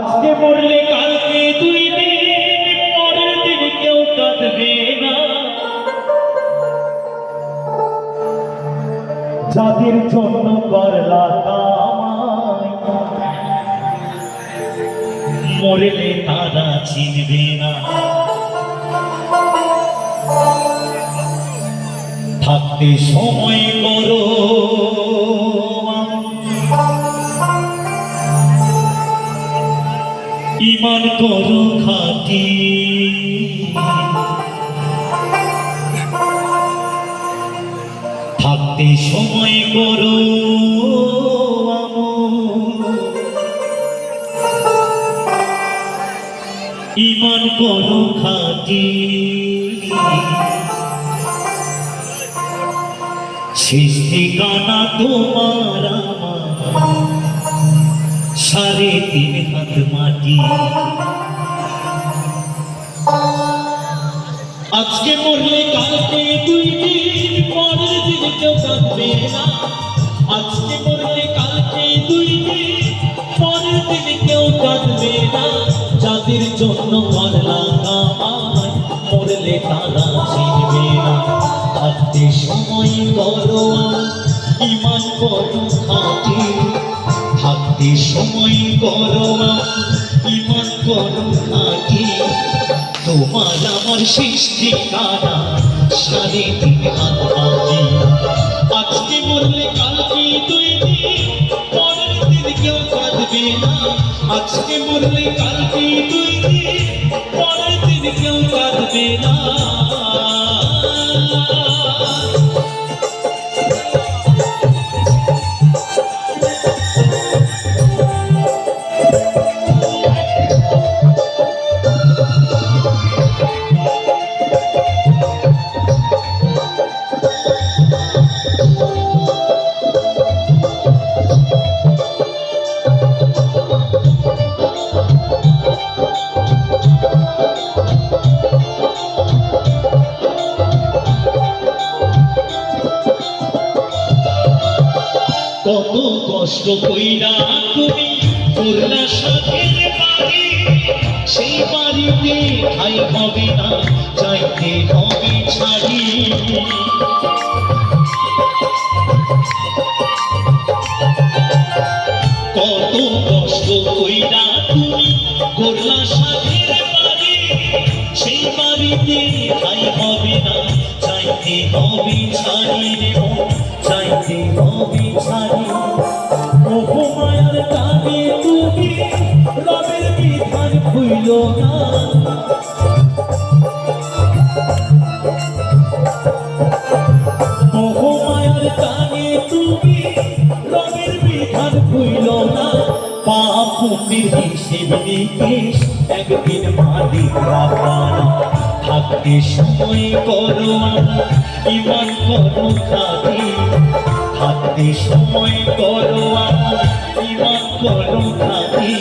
আজকে মরলে কালকে 2 দিন পরের দিন কেউ কাঁদবে না। যাদের জন্য করলা কামাই মরলে তারা চিনবে না। থাকতে সময় করো ইমান করো খাঁটি। থাকতে সময় করো ইমান করো খাঁটি। শেষ ঠিকানা তোমার আমার 3.5 হাত মাটি। আজকে মরলে কালকে 2 দিন পরের দিন কেউ কাঁদবে না। আজকে মরলে কালকে 2 দিন পরের দিন কেউ কাঁদবে না। যাদের জন্য করলা কামাই মরলে তারা চিনবে না। থাকতে সময় করো ইমান করো খাঁটি। থাকতে সময় করো ইমান করো খাঁটি। তোমার আমার শেষ ঠিকানা 3.5 হাত মাটি। আজকে মরলে কালকে 2 দিন পরের দিন কেউ কাঁদবে না। আজকে মরলে কালকে 2 দিন পরের দিন কেউ কাঁদবে না। কত কষ্ট কইরা তুমি করলা সাথের বাড়ি। সেই বাড়িতে ঠাই হবে না যাইতে হবে ছাড়ি। কত কষ্ট কইরা তুমি করলা সাথের বাড়ি। সেই বাড়িতে ঠাই হবে না যাইতে হবে ছাড়ি রে যাইতে হবে ছাড়ি। ওহো মায়ার টানে তুমি রবের বিধান ভুইল না। ওহো মায়ার টানে তুমি রবের বিধান ভুইল না। পাপ পুণ্যের হিসেব নিকেশ একদিন মালিক রাখবানা। থাকতে সময় করো ইমান করো খাঁটি। থাকতে সময় করো ইমান করো খাঁটি।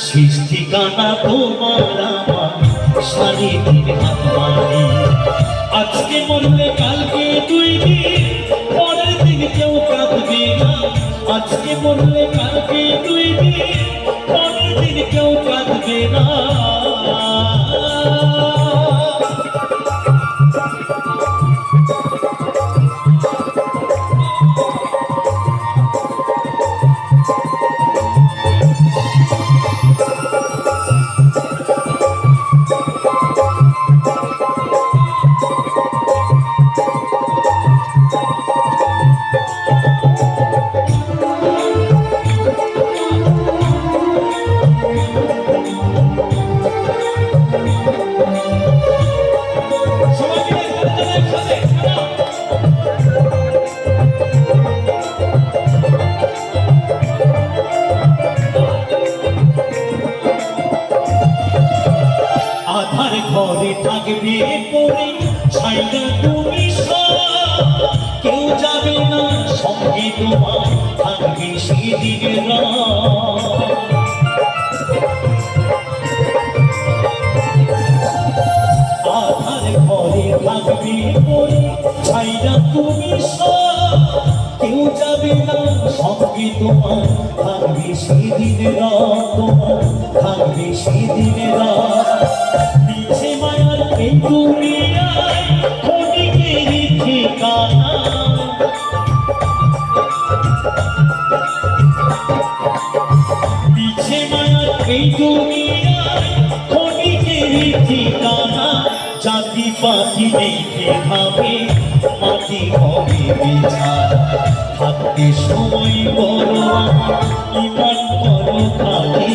শেষ ঠিকানা তোমার আমার 3.5 হাত মাটি। আজকে মরলে কালকে 2 দিন পরের দিন কেউ কাঁদবে না। আজকে মরলে কালকে 2 দিন পরের দিন কেউ কাঁদবে না। আধার ঘরে থাকবে পড়ে ছাইনা তুমি কেউ যাবে না সঙ্গে তোমার থাকবে সেদিনের আধার ঘরে থাকবে পড়ে ছাইনা তুমি কেউ যাবে না সঙ্গে তোমার থাকবে সেদিন রাত, তোমার থাকবে সেদিন রাত। মিছে মায়ার এই দুনিয়ায় ক্ষণিকেরই ঠিকানা, মিছে মায়ার এই দুনিয়ায় ক্ষণিকেরই ঠিকানা। জাতি পাতি দেখে ভাবে মাটি হবে বিছানা, থাকতে সময় বড় আমার ইমান করো খালি,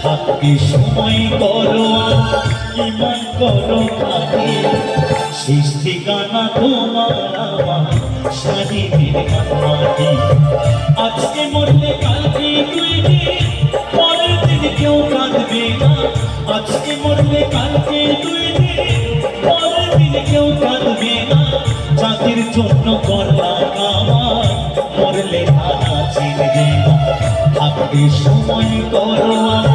থাকতে সময় করো আমার ইমান করো খালি। শেষ ঠিকানা তোমার আমার স্বাধীনের মাটি। আজকে মরলে কালকে দুই দিন, পরের দিন কেউ কাঁদবে না। আজকে মরলে কালকে দুই দিন, পরের দিন কেউ কাঁদবে না। জাতির জন্য করলা কামাই, মরলে তারা চিনবে না। থাকতে সময় করো আমার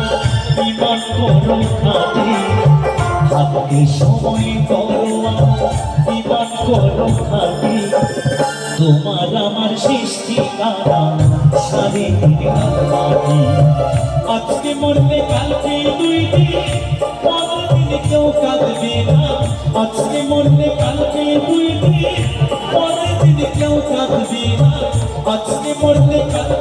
ইমান করো খালি, থাকতে সময় করো আমার ইমান করো খালি। তোমার আমার শেষ ঠিকানা স্বাধীনের মাটি। আজকে মরলে কালকে দুই দিন, পরের দিন কেউ কাঁদবে না। আজকে মরলে কালকে দুই দিন, পরের দিন কেউ কাঁদবে না। আজকে মরলে কালকে